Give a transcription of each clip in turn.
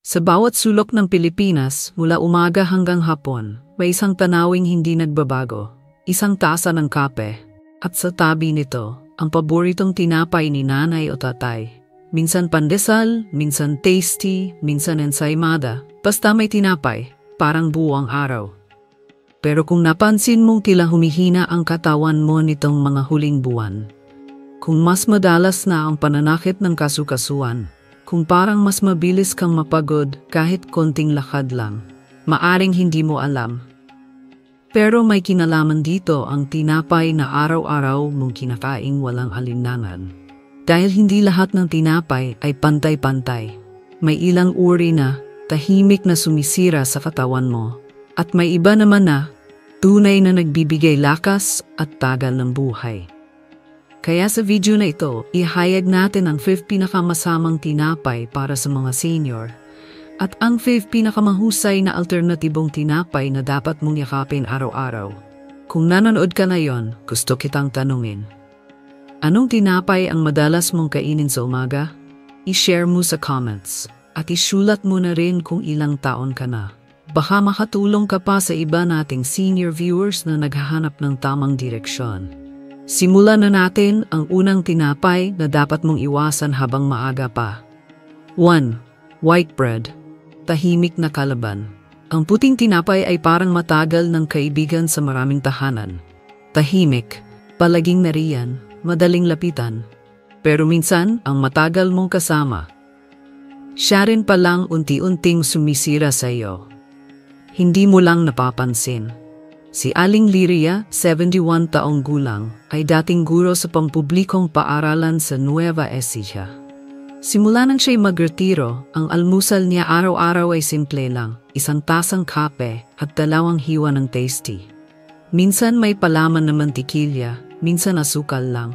Sa bawat sulok ng Pilipinas, mula umaga hanggang hapon, may isang tanawing hindi nagbabago, isang tasa ng kape, at sa tabi nito, ang paboritong tinapay ni nanay o tatay. Minsan pandesal, minsan tasty, minsan ensaymada, basta may tinapay, parang buwang araw. Pero kung napansin mong tila humihina ang katawan mo nitong mga huling buwan, kung mas madalas na ang pananakit ng kasukasuan, kung parang mas mabilis kang mapagod kahit konting lakad lang, maaring hindi mo alam. Pero may kinalaman dito ang tinapay na araw-araw mong kinakaing walang alinlangan. Dahil hindi lahat ng tinapay ay pantay-pantay. May ilang uri na tahimik na sumisira sa katawan mo, at may iba naman na tunay na nagbibigay lakas at tagal ng buhay. Kaya sa video na ito, ihayag natin ang 5 pinakamasamang tinapay para sa mga senior at ang 5 pinakamahusay na alternatibong tinapay na dapat mong yakapin araw-araw. Kung nanonood ka na yon, gusto kitang tanungin. Anong tinapay ang madalas mong kainin sa umaga? I-share mo sa comments at isulat mo na rin kung ilang taon ka na. Baka makatulong ka pa sa iba nating senior viewers na naghahanap ng tamang direksyon. Simulan na natin ang unang tinapay na dapat mong iwasan habang maaga pa. 1. White bread. Tahimik na kalaban. Ang puting tinapay ay parang matagal ng kaibigan sa maraming tahanan. Tahimik, palaging nariyan, madaling lapitan. Pero minsan, ang matagal mong kasama, siya rin palang unti-unting sumisira sa iyo. Hindi mo lang napapansin. Si Aling Liria, 71 taong gulang, ay dating guro sa pampublikong paaralan sa Nueva Ecija. Simula nang siya'y magretiro, ang almusal niya araw-araw ay simple lang, isang tasang kape at 2 hiwa ng tasty. Minsan may palaman na mantikilya, minsan asukal lang.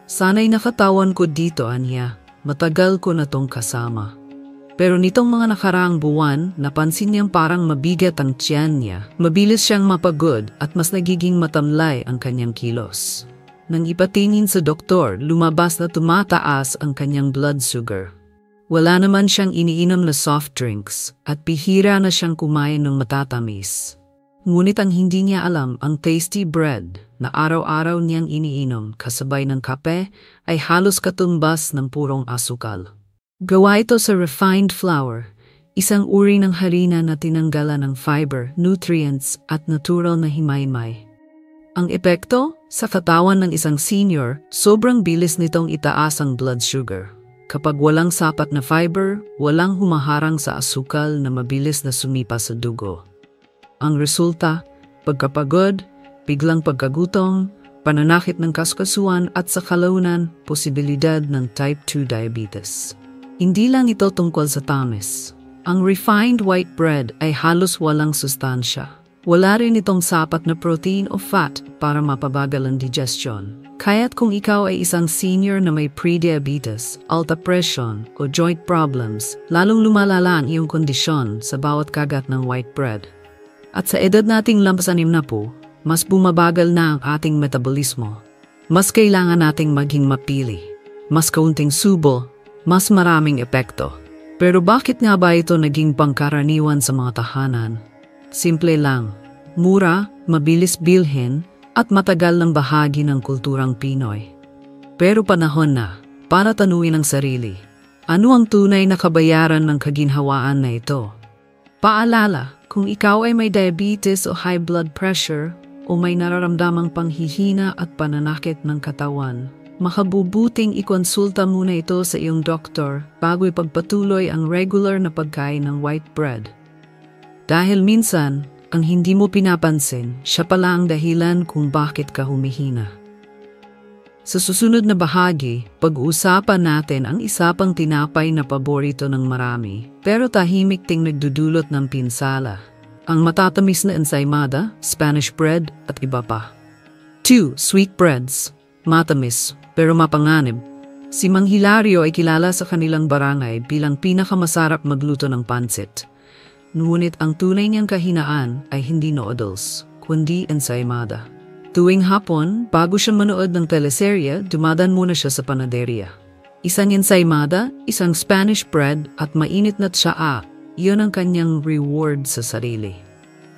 Sana'y nakatawan ko dito, anya, matagal ko na tong kasama. Pero nitong mga nakaraang buwan, napansin niyang parang mabigat ang tiyan niya. Mabilis siyang mapagod at mas nagiging matamlay ang kanyang kilos. Nang ipatingin sa doktor, lumabas na tumataas ang kanyang blood sugar. Wala naman siyang iniinom na soft drinks at bihira na siyang kumain ng matatamis. Ngunit ang hindi niya alam, ang tasty bread na araw-araw niyang iniinom kasabay ng kape ay halos katumbas ng purong asukal. Gawa ito sa refined flour, isang uri ng harina na tinanggalan ng fiber, nutrients at natural na himay-may. Ang epekto? Sa katawan ng isang senior, sobrang bilis nitong itaas ang blood sugar. Kapag walang sapat na fiber, walang humaharang sa asukal na mabilis na sumipa sa dugo. Ang resulta, pagkapagod, biglang pagkagutom, pananakit ng kasukasuan at sa kalaunan, posibilidad ng type 2 diabetes. Hindi lang ito tungkol sa tamis. Ang refined white bread ay halos walang sustansya. Wala rin itong sapat na protein o fat para mapabagal ang digestion. Kaya't kung ikaw ay isang senior na may pre-diabetes, alta presyon o joint problems, lalong lumalala ang iyong kondisyon sa bawat kagat ng white bread. At sa edad nating lampas 60, mas bumabagal na ang ating metabolismo. Mas kailangan nating maging mapili. Mas kaunting subo, mas maraming epekto. Pero bakit nga ba ito naging pangkaraniwan sa mga tahanan? Simple lang, mura, mabilis bilhin, at matagal ng bahagi ng kulturang Pinoy. Pero panahon na para tanuin ang sarili. Ano ang tunay na kabayaran ng kaginhawaan na ito? Paalala, kung ikaw ay may diabetes o high blood pressure o may nararamdamang panghihina at pananakit ng katawan, makabubuting ikonsulta muna ito sa iyong doktor bago ipagpatuloy ang regular na pagkain ng white bread. Dahil minsan, ang hindi mo pinapansin, siya pala ang dahilan kung bakit ka humihina. Sa susunod na bahagi, pag-uusapan natin ang isa pang tinapay na paborito ng marami, pero tahimik ting nagdudulot ng pinsala. Ang matatamis na ensaymada, Spanish bread at iba pa. 2. Sweet breads. Matamis, pero mapanganib. Si Mang Hilario ay kilala sa kanilang barangay bilang pinakamasarap magluto ng pancit. Ngunit ang tunay niyang kahinaan ay hindi noodles, kundi ensaymada. Tuwing hapon, bago siya manood ng teleserye, dumadaan muna siya sa panaderia. Isang ensaymada, isang Spanish bread at mainit na tsaa, Iyon ang kanyang reward sa sarili.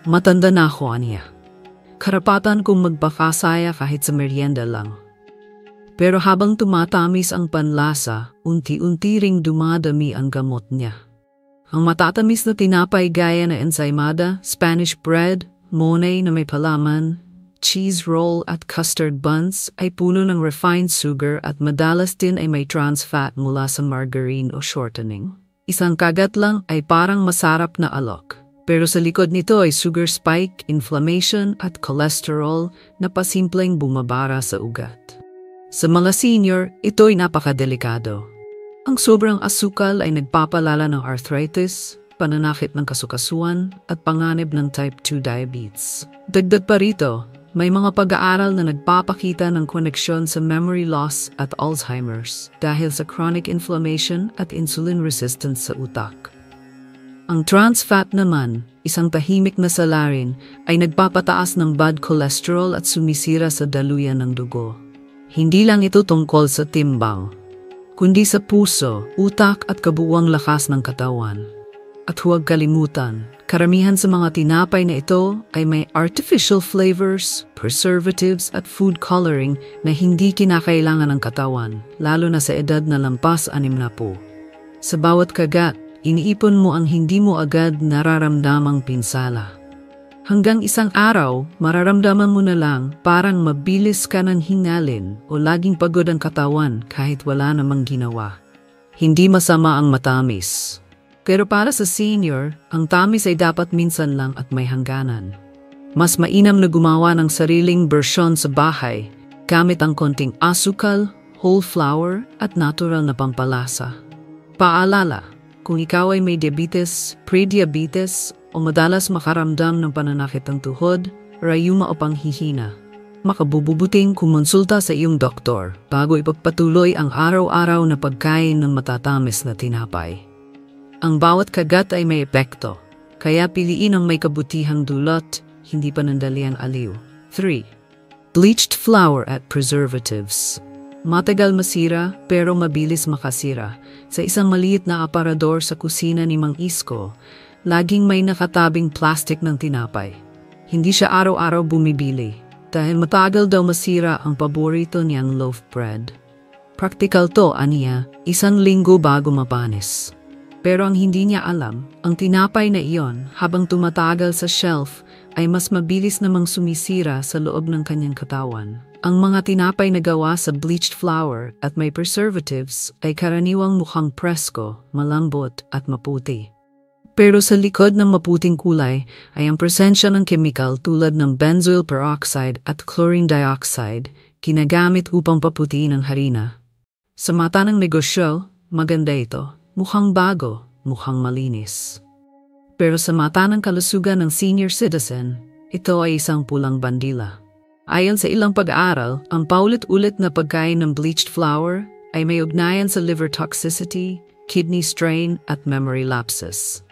Matanda na ako, aniya. Karapatan kong magpakasaya kahit sa merienda lang. Pero habang tumatamis ang panlasa, unti-unti ring dumadami ang gamot niya. Ang matatamis na tinapay gaya na ensaymada, Spanish bread, monay na may palaman, cheese roll at custard buns ay puno ng refined sugar at madalas din ay may trans fat mula sa margarine o shortening. Isang kagat lang ay parang masarap na alok. Pero sa likod nito ay sugar spike, inflammation at cholesterol na pasimpleng bumabara sa ugat. Sa mga senior, ito'y napakadelikado. Ang sobrang asukal ay nagpapalala ng arthritis, pananakit ng kasukasuan at panganib ng type 2 diabetes. Dagdag pa rito, may mga pag-aaral na nagpapakita ng koneksyon sa memory loss at Alzheimer's dahil sa chronic inflammation at insulin resistance sa utak. Ang trans fat naman, isang tahimik na salarin, ay nagpapataas ng bad cholesterol at sumisira sa daluyan ng dugo. Hindi lang ito tungkol sa timbang, kundi sa puso, utak at kabuuang lakas ng katawan. At huwag kalimutan, karamihan sa mga tinapay na ito ay may artificial flavors, preservatives at food coloring na hindi kinakailangan ng katawan, lalo na sa edad na lampas 60. Sa bawat kagat, iniipon mo ang hindi mo agad nararamdamang pinsala. Hanggang isang araw, mararamdaman mo na lang parang mabilis ka ng hingalin o laging pagod ang katawan kahit wala namang ginawa. Hindi masama ang matamis. Pero para sa senior, ang tamis ay dapat minsan lang at may hangganan. Mas mainam na gumawa ng sariling bersyon sa bahay, gamit ang konting asukal, whole flour at natural na pampalasa. Paalala, kung ikaw ay may diabetes, pre-diabetes, o madalas makaramdam ng pananakit ng tuhod, rayuma o panghihina, makabubuting kumonsulta sa iyong doktor bago ipagpatuloy ang araw-araw na pagkain ng matatamis na tinapay. Ang bawat kagat ay may epekto, kaya piliin ang may kabutihang dulot, hindi panandaliang aliw. 3. Bleached flour at preservatives. Matagal masira pero mabilis makasira. Sa isang maliit na aparador sa kusina ni Mang Isko, laging may nakatabing plastic ng tinapay. Hindi siya araw-araw bumibili dahil matagal daw masira ang paborito niyang loaf bread. Praktikal to, aniya, 1 linggo bago mapanis. Pero ang hindi niya alam, ang tinapay na iyon habang tumatagal sa shelf ay mas mabilis namang sumisira sa loob ng kanyang katawan. Ang mga tinapay na gawa sa bleached flour at may preservatives ay karaniwang mukhang presko, malambot at maputi. Pero sa likod ng maputing kulay ay ang presensya ng chemical tulad ng benzoyl peroxide at chlorine dioxide ginagamit upang paputiin ang harina. Sa mata ng negosyo, maganda ito. Mukhang bago, mukhang malinis. Pero sa mata ng kalusugan ng senior citizen, ito ay isang pulang bandila. Ayon sa ilang pag-aaral, ang paulit-ulit na pagkain ng bleached flour ay may ugnayan sa liver toxicity, kidney strain at memory lapses.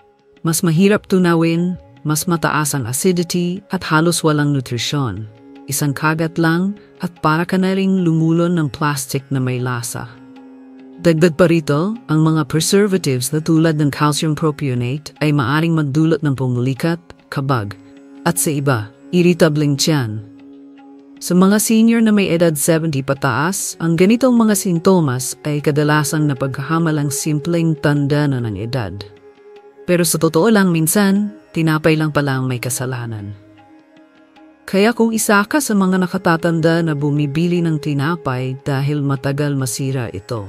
Mas mahirap tunawin, mas mataas ang acidity at halos walang nutrisyon. Isang kagat lang at para ka na ring lumulon ng plastic na may lasa. Dagdag pa rito, ang mga preservatives na tulad ng calcium propionate ay maaring magdulot ng pumulikat, kabag, at sa iba, irritableng tiyan. Sa mga senior na may edad 70 pataas, ang ganitong mga sintomas ay kadalasang napagkahamalang simpleng tanda na ng edad. Pero sa totoo lang minsan, tinapay lang pala ang may kasalanan. Kaya kung isa ka sa mga nakatatanda na bumibili ng tinapay dahil matagal masira ito,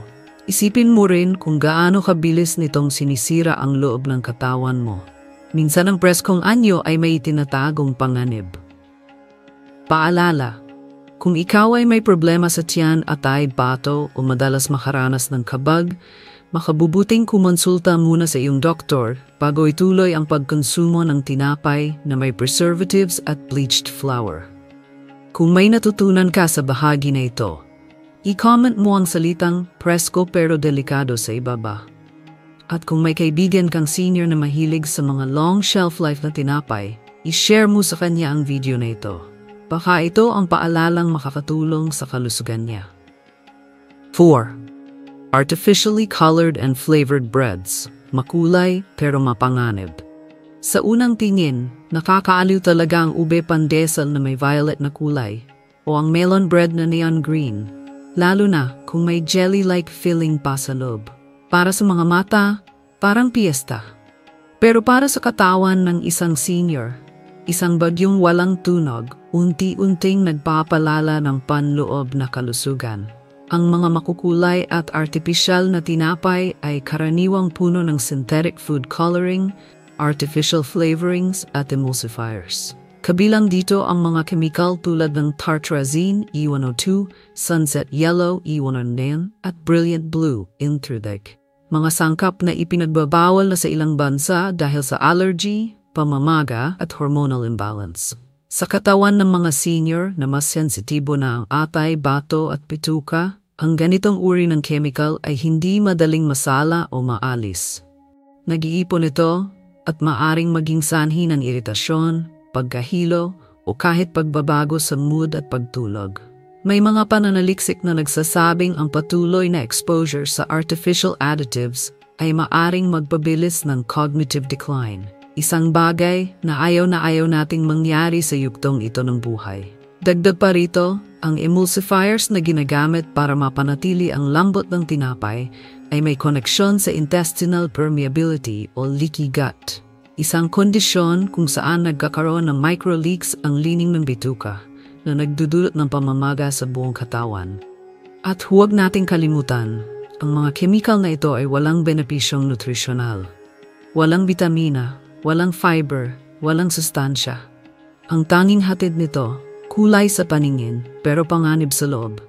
isipin mo rin kung gaano kabilis nitong sinisira ang loob ng katawan mo. Minsan ang preskong anyo ay may tinatagong panganib. Paalala, kung ikaw ay may problema sa tiyan, atay, bato o madalas makaranas ng kabag, makabubuting kumonsulta muna sa iyong doktor bago ituloy ang pagkonsumo ng tinapay na may preservatives at bleached flour. Kung may natutunan ka sa bahagi na ito, i-comment mo ang salitang presko pero delikado sa ibaba. At kung may kaibigan kang senior na mahilig sa mga long shelf life na tinapay, i-share mo sa kanya ang video na ito. Baka ito ang paalalang makakatulong sa kalusugan niya. 4. Artificially colored and flavored breads. makulay pero mapanganib. Sa unang tingin, nakakaaliw talaga ang ube pandesal na may violet na kulay o ang melon bread na neon green, lalo na kung may jelly-like filling pa sa loob. Para sa mga mata, parang piyesta. Pero para sa katawan ng isang senior, isang bagyong walang tunog, unti-unting nagpapalala ng panloob na kalusugan. Ang mga makukulay at artipisyal na tinapay ay karaniwang puno ng synthetic food coloring, artificial flavorings at emulsifiers. Kabilang dito ang mga kemikal tulad ng tartrazine E102, sunset yellow E109 at brilliant blue intrudic. Mga sangkap na ipinagbabawal na sa ilang bansa dahil sa allergy, pamamaga at hormonal imbalance. Sa katawan ng mga senior na mas sensitibo na ang atay, bato at pituka, ang ganitong uri ng chemical ay hindi madaling masala o maalis. Nag-iipon ito at maaring maging sanhi ng iritasyon, pagkahilo o kahit pagbabago sa mood at pagtulog. May mga pananaliksik na nagsasabing ang patuloy na exposure sa artificial additives ay maaring magpabilis ng cognitive decline. Isang bagay na ayaw nating mangyari sa yugtong ito ng buhay. Dagdag pa rito, ang emulsifiers na ginagamit para mapanatili ang lambot ng tinapay ay may koneksyon sa intestinal permeability o leaky gut. Isang kondisyon kung saan nagkakaroon ng microleaks ang lining ng bituka na nagdudulot ng pamamaga sa buong katawan. At huwag nating kalimutan, ang mga chemical na ito ay walang benepisyong nutrisyonal. Walang vitamina, walang fiber, walang sustansya. Ang tanging hatid nito, kulay sa paningin pero panganib sa loob.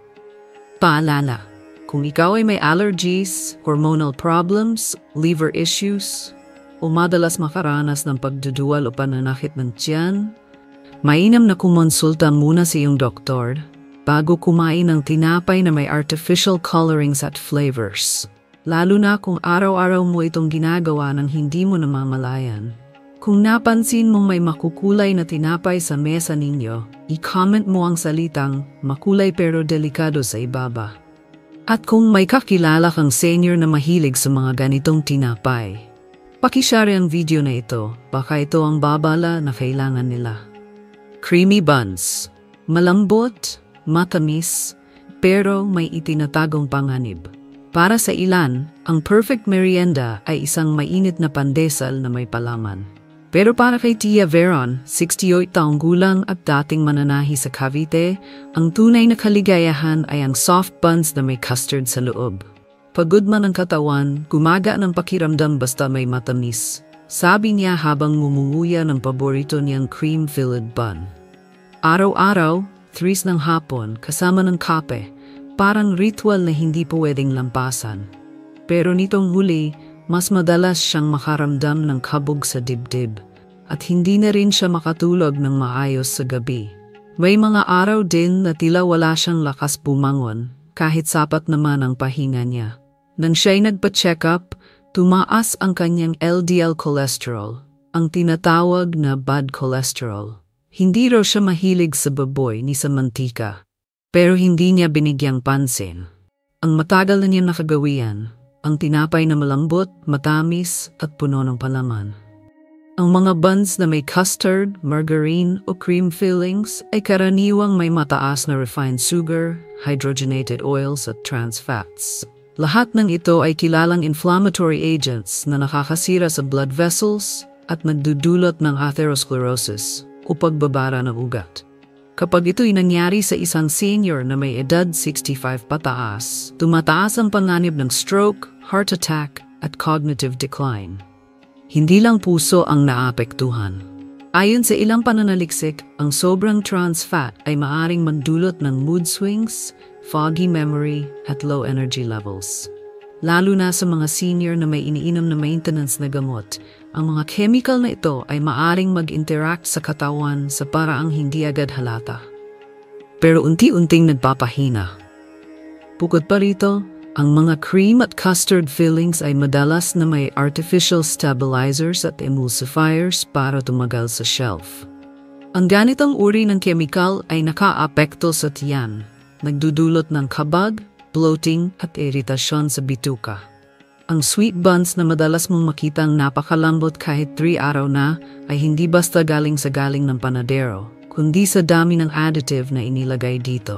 Paalala, kung ikaw ay may allergies, hormonal problems, liver issues, o madalas makaranas ng pagduduwal o pananakit ng tiyan, mainam na kumonsulta muna sa iyong doktor bago kumain ng tinapay na may artificial colorings at flavors. Lalo na kung araw-araw mo itong ginagawa nang hindi mo namamalayan. Kung napansin mong may makukulay na tinapay sa mesa ninyo, i-comment mo ang salitang makulay pero delikado sa ibaba. At kung may kakilala kang senior na mahilig sa mga ganitong tinapay, pakishare ang video na ito, baka ito ang babala na kailangan nila. Creamy buns. Malambot, matamis, pero may itinatagong panganib. Para sa ilan, ang perfect merienda ay isang mainit na pandesal na may palaman. Pero para kay Tia Veron, 68 taong gulang at dating mananahi sa Cavite, ang tunay na kaligayahan ay ang soft buns na may custard sa loob. Pagod man ang katawan, gumaga ng pakiramdam basta may matamis. Sabi niya habang ngumunguya ng paborito niyang cream-filled bun. Araw-araw, 3 ng hapon, kasama ng kape, parang ritual na hindi pwedeng lampasan. Pero nitong huli, mas madalas siyang makaramdam ng kabog sa dibdib at hindi na rin siya makatulog ng maayos sa gabi. May mga araw din na tila wala siyang lakas bumangon kahit sapat naman ang pahinga niya. Nang siya'y nagpa-check up, tumaas ang kanyang LDL cholesterol, ang tinatawag na bad cholesterol. Hindi raw siya mahilig sa baboy ni sa mantika, pero hindi niya binigyang pansin. Ang matagal na niya nakagawian, ang tinapay na malambot, matamis at puno ng palaman. Ang mga buns na may custard, margarine o cream fillings ay karaniwang may mataas na refined sugar, hydrogenated oils at trans fats. Lahat ng ito ay kilalang inflammatory agents na nakakasira sa blood vessels at nagdudulot ng atherosclerosis o pagbabara ng ugat. Kapag ito'y nangyari sa isang senior na may edad 65 pataas, tumataas ang panganib ng stroke, heart attack at cognitive decline. Hindi lang puso ang naapektuhan. Ayon sa ilang pananaliksik, ang sobrang trans fat ay maaring mandulot ng mood swings, foggy memory at low energy levels. Lalo na sa mga senior na may iniinom na maintenance na gamot, ang mga chemical na ito ay maaring mag-interact sa katawan sa paraang hindi agad halata. Pero unti-unting nagpapahina. Bukod pa rito, ang mga cream at custard fillings ay madalas na may artificial stabilizers at emulsifiers para tumagal sa shelf. Ang ganitong uri ng chemical ay nakaapekto sa tiyan, nagdudulot ng kabag, bloating at iritasyon sa bituka. Ang sweet buns na madalas mong makitang napakalambot kahit 3 araw na ay hindi basta galing ng panadero, kundi sa dami ng additive na inilagay dito.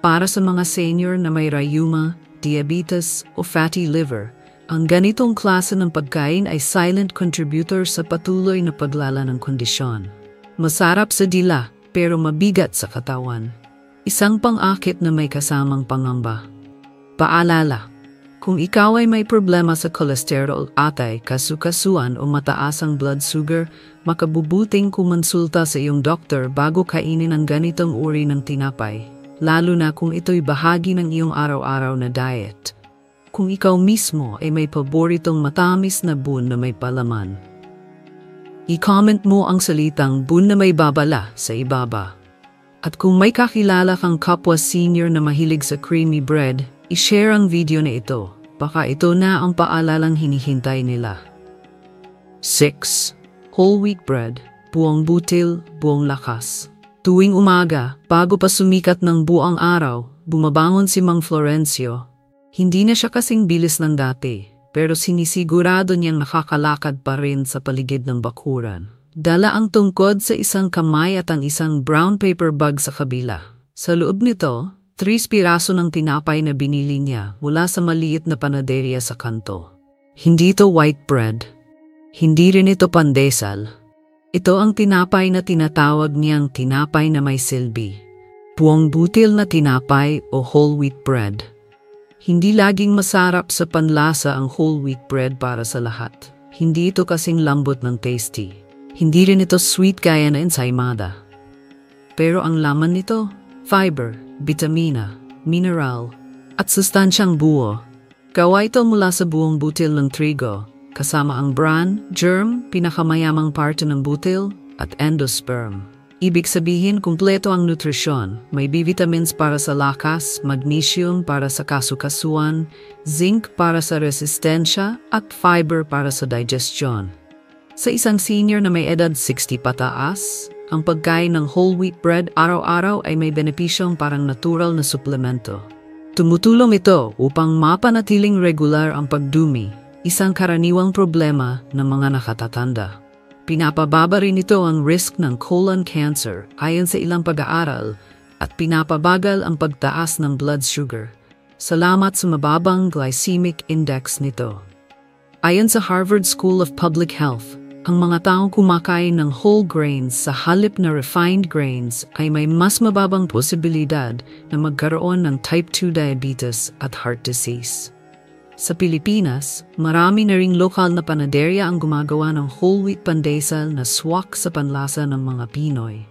Para sa mga senior na may rayuma, diabetes o fatty liver, ang ganitong klase ng pagkain ay silent contributor sa patuloy na paglala ng kondisyon. Masarap sa dila pero mabigat sa katawan. Isang pang-akit na may kasamang pangamba. Paalala, kung ikaw ay may problema sa kolesterol, atay, kasukasuan o mataas ang blood sugar, makabubuting kumonsulta sa iyong doktor bago kainin ang ganitong uri ng tinapay, lalo na kung ito'y bahagi ng iyong araw-araw na diet. Kung ikaw mismo ay may paboritong matamis na bun na may palaman, i-comment mo ang salitang bun na may babala sa ibaba. At kung may kakilala kang kapwa senior na mahilig sa creamy bread, i-share ang video na ito. Baka ito na ang paalalang hinihintay nila. 6. Whole wheat bread, buong butil, buong lakas. Tuwing umaga, bago pa sumikat ng buong araw, bumabangon si Mang Florencio. Hindi na siya kasing bilis ng dati, pero sinisigurado niyang nakakalakad pa rin sa paligid ng bakuran. Dala ang tungkod sa isang kamay at ang isang brown paper bag sa kabila. Sa loob nito, 3 piraso ng tinapay na binili niya mula sa maliit na panaderia sa kanto. Hindi ito white bread. Hindi rin ito pandesal. Ito ang tinapay na tinatawag niyang tinapay na may silbi. Buong butil na tinapay o whole wheat bread. Hindi laging masarap sa panlasa ang whole wheat bread para sa lahat. Hindi ito kasing lambot ng tasty. Hindi rin ito sweet gaya na ensaymada. Pero ang laman nito, fiber, bitamina, mineral, at sustansyang buo. Gawa ito mula sa buong butil ng trigo, kasama ang bran, germ, pinakamayamang parte ng butil, at endosperm. Ibig sabihin kumpleto ang nutrisyon, may B vitamins para sa lakas, magnesium para sa kasukasuan, zinc para sa resistensya, at fiber para sa digestion. Sa isang senior na may edad 60 pataas, ang pagkain ng whole wheat bread araw-araw ay may benepisyong parang natural na suplemento. Tumutulong ito upang mapanatiling regular ang pagdumi, isang karaniwang problema ng mga nakatatanda. Pinapababa rin ito ang risk ng colon cancer ayon sa ilang pag-aaral at pinapabagal ang pagtaas ng blood sugar. Salamat sa mababang glycemic index nito. Ayon sa Harvard School of Public Health, ang mga taong kumakain ng whole grains sa halip na refined grains ay may mas mababang posibilidad na magkaroon ng type 2 diabetes at heart disease. Sa Pilipinas, marami na ring lokal na panaderya ang gumagawa ng whole wheat pandesal na swak sa panlasa ng mga Pinoy.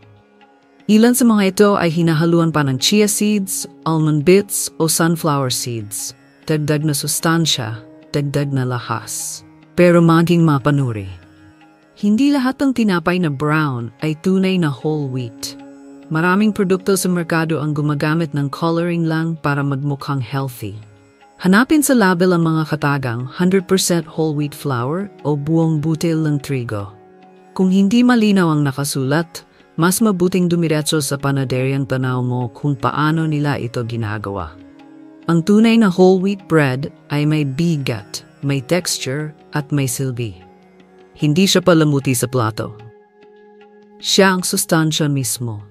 Ilan sa mga ito ay hinahaluan pa ng chia seeds, almond bits o sunflower seeds. Dagdag na sustansya, dagdag na lakas. Pero maging mapanuri. Hindi lahat ng tinapay na brown ay tunay na whole wheat. Maraming produkto sa merkado ang gumagamit ng coloring lang para magmukhang healthy. Hanapin sa label ang mga katagang 100% whole wheat flour o buong butil ng trigo. Kung hindi malinaw ang nakasulat, mas mabuting dumiretso sa panaderyang tanaw mo kung paano nila ito ginagawa. Ang tunay na whole wheat bread ay may bigat, may texture at may silbi. Hindi siya palamuti sa plato. Siya ang sustansya mismo.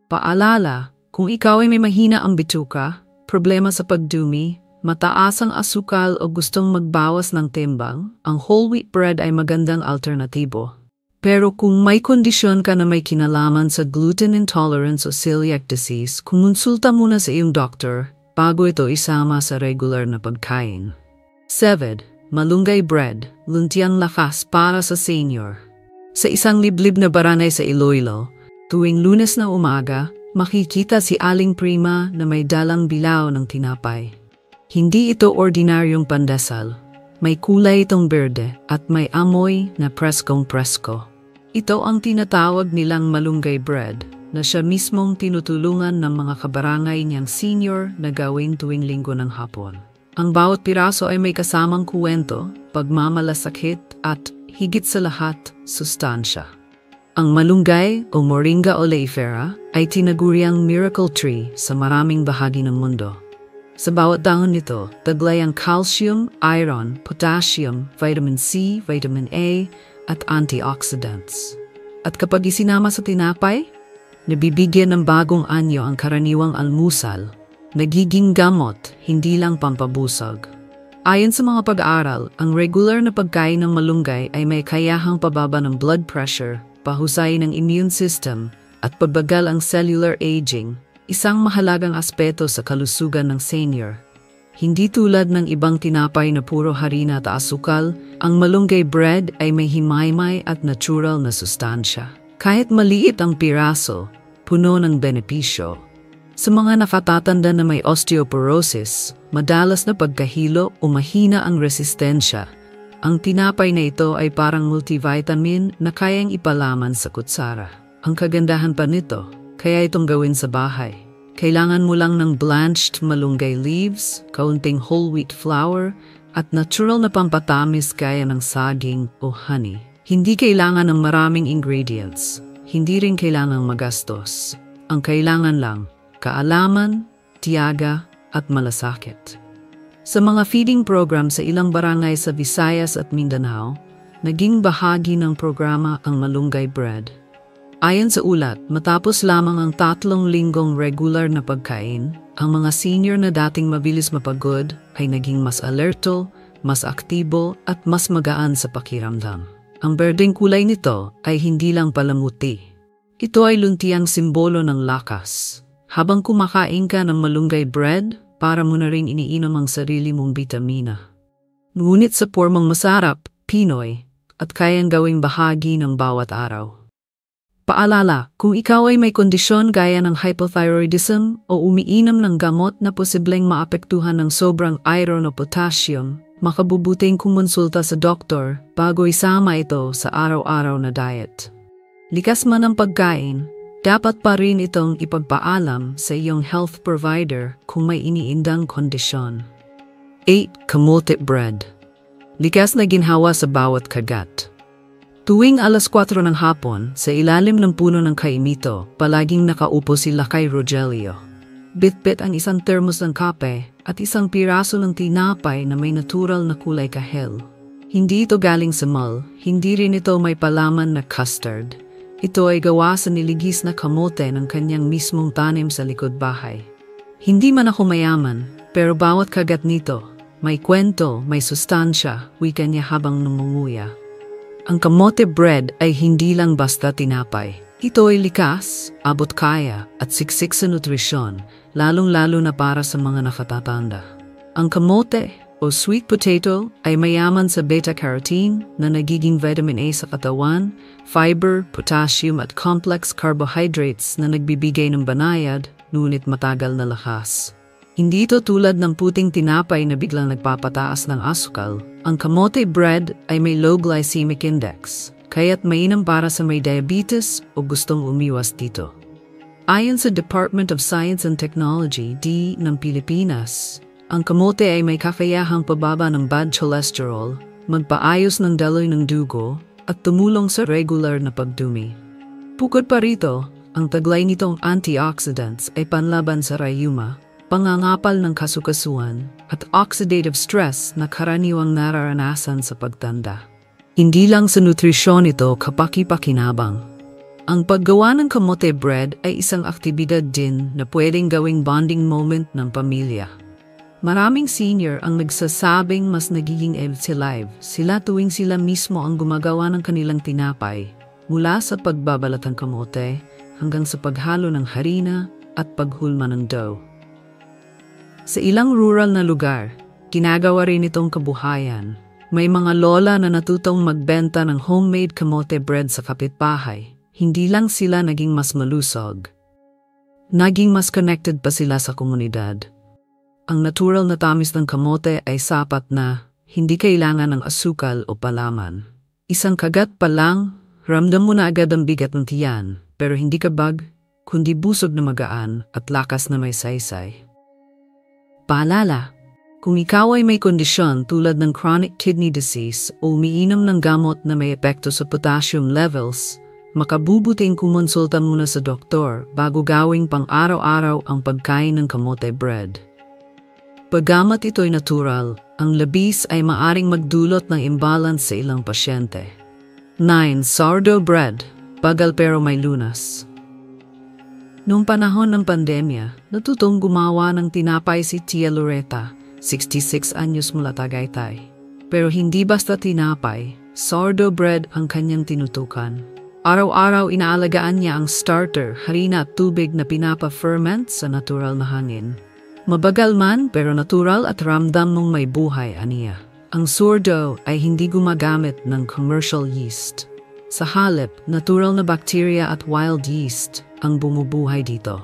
Paalala, kung ikaw ay may mahina ang bituka, problema sa pagdumi, mataas ang asukal o gustong magbawas ng timbang, ang whole wheat bread ay magandang alternatibo. Pero kung may kondisyon ka na may kinalaman sa gluten intolerance o celiac disease, kumonsulta muna sa iyong doctor bago ito isama sa regular na pagkain. 7. Malunggay bread, luntiang lakas para sa senior. Sa isang liblib na baranay sa Iloilo, tuwing Lunes na umaga, makikita si Aling Prima na may dalang bilao ng tinapay. Hindi ito ordinaryong pandesal. May kulay itong berde at may amoy na preskong-presko. Ito ang tinatawag nilang malunggay bread na siya mismong tinutulungan ng mga kabarangay niyang senior na gawin tuwing Linggo ng hapon. Ang bawat piraso ay may kasamang kuwento, pagmamalasakit at, higit sa lahat, sustansya. Ang malunggay o Moringa oleifera ay tinaguriang miracle tree sa maraming bahagi ng mundo. Sa bawat dahon nito, taglay ang calcium, iron, potassium, vitamin C, vitamin A, at antioxidants. At kapag isinama sa tinapay, nabibigyan ng bagong anyo ang karaniwang almusal, nagiging gamot, hindi lang pampabusog. Ayon sa mga pag-aaral, ang regular na pagkain ng malunggay ay may kayahang pababa ng blood pressure, pahusay ng immune system, at pagbagal ang cellular aging, isang mahalagang aspeto sa kalusugan ng senior. Hindi tulad ng ibang tinapay na puro harina at asukal, ang malunggay bread ay may himaymay at natural na sustansya. Kahit maliit ang piraso, puno ng benepisyo. Sa mga nakatatanda na may osteoporosis, madalas na pagkahilo o mahina ang resistensya, ang tinapay na ito ay parang multivitamin na kayang ipalaman sa kutsara. Ang kagandahan pa nito, kaya itong gawin sa bahay. Kailangan mo lang ng blanched malunggay leaves, kaunting whole wheat flour, at natural na pampatamis gaya ng saging o honey. Hindi kailangan ng maraming ingredients. Hindi rin kailangang magastos. Ang kailangan lang, kaalaman, tiyaga, at malasakit. Sa mga feeding program sa ilang barangay sa Visayas at Mindanao, naging bahagi ng programa ang malunggay bread. Ayon sa ulat, matapos lamang ang 3 linggong regular na pagkain, ang mga senior na dating mabilis mapagod ay naging mas alerto, mas aktibo at mas magaan sa pakiramdam. Ang berdeng kulay nito ay hindi lang palamuti. Ito ay luntiang simbolo ng lakas. Habang kumakain ka ng malunggay bread, para mo na rin iniinom ang sarili mong bitamina. Ngunit sa pormang masarap, Pinoy, at kayang gawing bahagi ng bawat araw. Paalala, kung ikaw ay may kondisyon gaya ng hypothyroidism o umiinom ng gamot na posibleng maapektuhan ng sobrang iron o potassium, makabubuting kumonsulta sa doktor bago isama ito sa araw-araw na diet. Likas man ang pagkain, dapat pa rin itong ipagpaalam sa iyong health provider kung may iniindang kondisyon. 8. Kamote bread. Likas na ginhawa sa bawat kagat. Tuwing 4:00 ng hapon, sa ilalim ng puno ng kaimito, palaging nakaupo si Lakay Rogelio. Bitbit ang isang termos ng kape at isang piraso ng tinapay na may natural na kulay kahel. Hindi ito galing sa mall, hindi rin ito may palaman na custard. Ito ay gawa sa niligis na kamote ng kanyang mismong tanim sa likod bahay. Hindi man ako mayaman, pero bawat kagat nito, may kwento, may sustansya, wika niya habang numunguya. Ang kamote bread ay hindi lang basta tinapay. Ito ay likas, abot kaya, at siksik sa nutrisyon, lalong-lalo na para sa mga nakatatanda. Ang kamote, o sweet potato, ay mayaman sa beta-carotene na nagiging vitamin A sa katawan, fiber, potassium at complex carbohydrates na nagbibigay ng banayad, ngunit matagal na lakas. Hindi ito tulad ng puting tinapay na biglang nagpapataas ng asukal. Ang kamote bread ay may low glycemic index, kaya't mainam para sa may diabetes o gustong umiwas dito. Ayon sa Department of Science and Technology, D ng Pilipinas, ang kamote ay may kakayahang pababa ng bad cholesterol, magpaayos ng daloy ng dugo, at tumulong sa regular na pagdumi. Bukod pa rito, ang taglay nitong antioxidants ay panlaban sa rayuma, pangangapal ng kasukasuan, at oxidative stress na karaniwang nararanasan sa pagtanda. Hindi lang sa nutrisyon ito kapaki-pakinabang. Ang paggawa ng kamote bread ay isang aktibidad din na pwedeng gawing bonding moment ng pamilya. Maraming senior ang nagsasabing mas nagiging live sila tuwing sila mismo ang gumagawa ng kanilang tinapay, mula sa pagbabalat ng kamote hanggang sa paghalo ng harina at paghulma ng dough. Sa ilang rural na lugar, ginagawa rin itong kabuhayan. May mga lola na natutong magbenta ng homemade kamote bread sa kapitbahay. Hindi lang sila naging mas malusog. Naging mas connected pa sila sa komunidad. Ang natural na tamis ng kamote ay sapat na, hindi kailangan ng asukal o palaman. Isang kagat pa lang, ramdam mo na agad ang bigat ng tiyan, pero hindi kabag, kundi busog na magaan at lakas na may saysay. Paalala, kung ikaw ay may kondisyon tulad ng chronic kidney disease o umiinom ng gamot na may epekto sa potassium levels, makabubuting kumonsulta muna sa doktor bago gawing pang-araw-araw ang pagkain ng kamote bread. Bagamat ito'y natural, ang labis ay maaring magdulot ng imbalance sa ilang pasyente. 9. Sourdough bread. Bagal pero may lunas. Noong panahon ng pandemya, natutong gumawa ng tinapay si Tia Loretta, 66 anyos mula Tagaytay. Pero hindi basta tinapay, sourdough bread ang kanyang tinutukan. Araw-araw inaalagaan niya ang starter, harina at tubig na pinapa-ferment sa natural na hangin. Mabagal man pero natural at ramdam mong may buhay, aniya. Ang sourdough ay hindi gumagamit ng commercial yeast. Sa halip, natural na bacteria at wild yeast ang bumubuhay dito.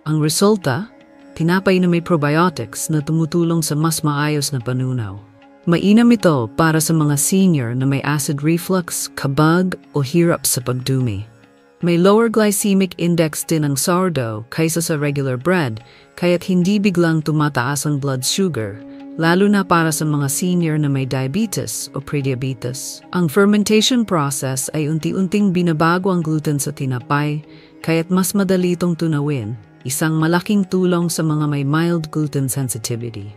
Ang resulta, tinapay na may probiotics na tumutulong sa mas maayos na panunaw. Mainam ito para sa mga senior na may acid reflux, kabag o hirap sa pagdumi. May lower glycemic index din ang sourdough kaysa sa regular bread, kaya't hindi biglang tumataas ang blood sugar, lalo na para sa mga senior na may diabetes o prediabetes. Ang fermentation process ay unti-unting binabago ang gluten sa tinapay, kaya't mas madali itong tunawin, isang malaking tulong sa mga may mild gluten sensitivity.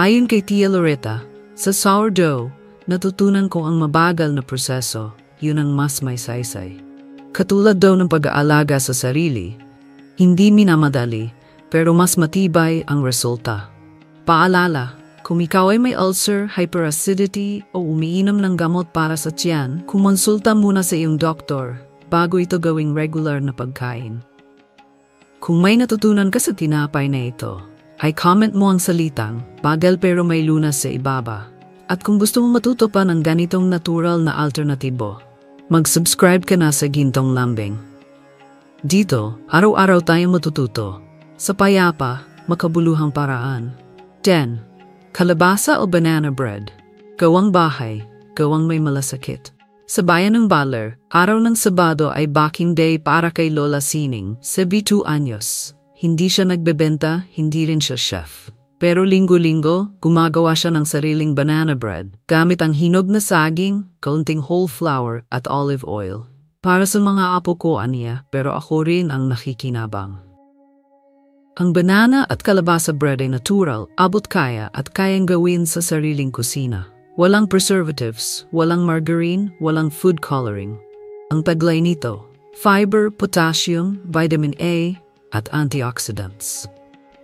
Ayon kay Tia Loretta, sa sourdough, natutunan ko ang mabagal na proseso, yun ang mas may saysay. Katulad daw ng pag-aalaga sa sarili, hindi minamadali, pero mas matibay ang resulta. Paalala, kung ikaw ay may ulcer, hyperacidity o umiinom ng gamot para sa tiyan, kumonsulta muna sa iyong doktor bago ito gawing regular na pagkain. Kung may natutunan ka sa tinapay na ito, ay comment mo ang salitang, bagal pero may lunas sa ibaba. At kung gusto mo matuto pa ng ganitong natural na alternatibo, mag-subscribe ka na sa Gintong Lambing. Dito, araw-araw tayong matututo sa payapa, makabuluhang paraan. 10. Kalabasa o banana bread. Gawang bahay, gawang may malasakit. Sa bayan ng Baler, araw ng Sabado ay baking day para kay Lola Sining, 72 anyos. Hindi siya nagbebenta, hindi rin siya chef. Pero linggo-linggo, gumagawa siya ng sariling banana bread gamit ang hinog na saging, kaunting whole flour at olive oil. Para sa mga apo ko, aniya, pero ako rin ang nakikinabang. Ang banana at kalabasa bread ay natural, abot kaya at kayang gawin sa sariling kusina. Walang preservatives, walang margarine, walang food coloring. Ang taglay nito, fiber, potassium, vitamin A, at antioxidants.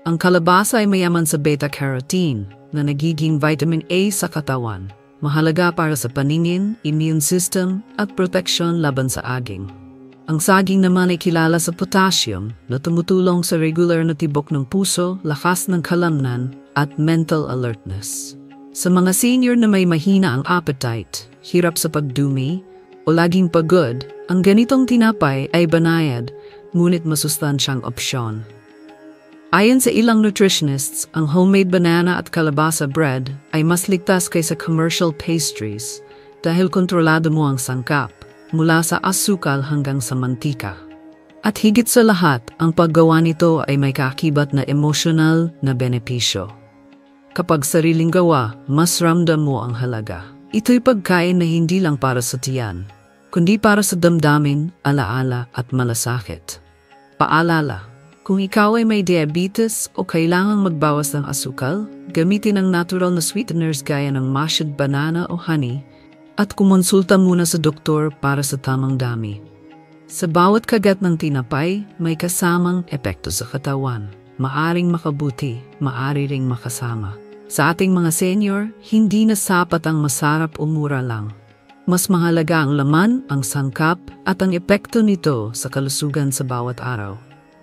Ang kalabasa ay mayaman sa beta-carotene na nagiging vitamin A sa katawan, mahalaga para sa paningin, immune system at proteksyon laban sa aging. Ang saging naman ay kilala sa potassium na tumutulong sa regular na tibok ng puso, lakas ng kalamnan at mental alertness. Sa mga senior na may mahina ang appetite, hirap sa pagdumi o laging pagod, ang ganitong tinapay ay banayad ngunit masustansyang opsyon. Ayon sa ilang nutritionists, ang homemade banana at kalabasa bread ay mas ligtas kaysa commercial pastries dahil kontrolado mo ang sangkap mula sa asukal hanggang sa mantika. At higit sa lahat, ang paggawa nito ay may kaakibat na emosyonal na benepisyo. Kapag sariling gawa, mas ramdam mo ang halaga. Ito'y pagkain na hindi lang para sa tiyan, kundi para sa damdamin, alaala at malasakit. Paalala, kung ikaw ay may diabetes o kailangang magbawas ng asukal, gamitin ang natural na sweeteners gaya ng mashed banana o honey at kumonsulta muna sa doktor para sa tamang dami. Sa bawat kagat ng tinapay, may kasamang epekto sa katawan. Maaring makabuti, maari ring makasama. Sa ating mga senior, hindi na sapat ang masarap o mura lang. Mas mahalaga ang laman, ang sangkap at ang epekto nito sa kalusugan sa bawat araw.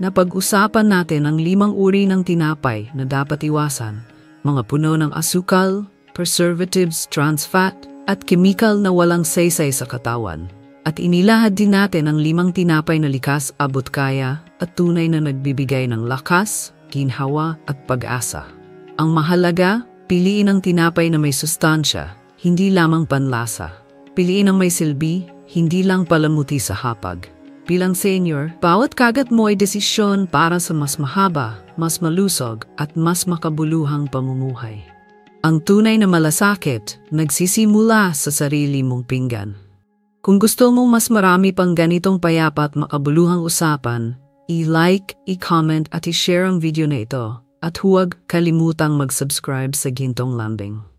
Napag-usapan natin ang 5 uri ng tinapay na dapat iwasan, mga puno ng asukal, preservatives, trans fat, at kemikal na walang saysay sa katawan. At inilahad din natin ang 5 tinapay na likas, abot kaya, at tunay na nagbibigay ng lakas, ginhawa, at pag-asa. Ang mahalaga, piliin ang tinapay na may sustansya, hindi lamang panlasa. Piliin ang may silbi, hindi lang palamuti sa hapag. Bilang senior, bawat kagat mo ay desisyon para sa mas mahaba, mas malusog at mas makabuluhang pamumuhay. Ang tunay na malasakit, nagsisimula sa sarili mong pinggan. Kung gusto mong mas marami pang ganitong payapa at makabuluhang usapan, i-like, i-comment at i-share ang video na ito. At huwag kalimutang mag-subscribe sa Gintong Lambing.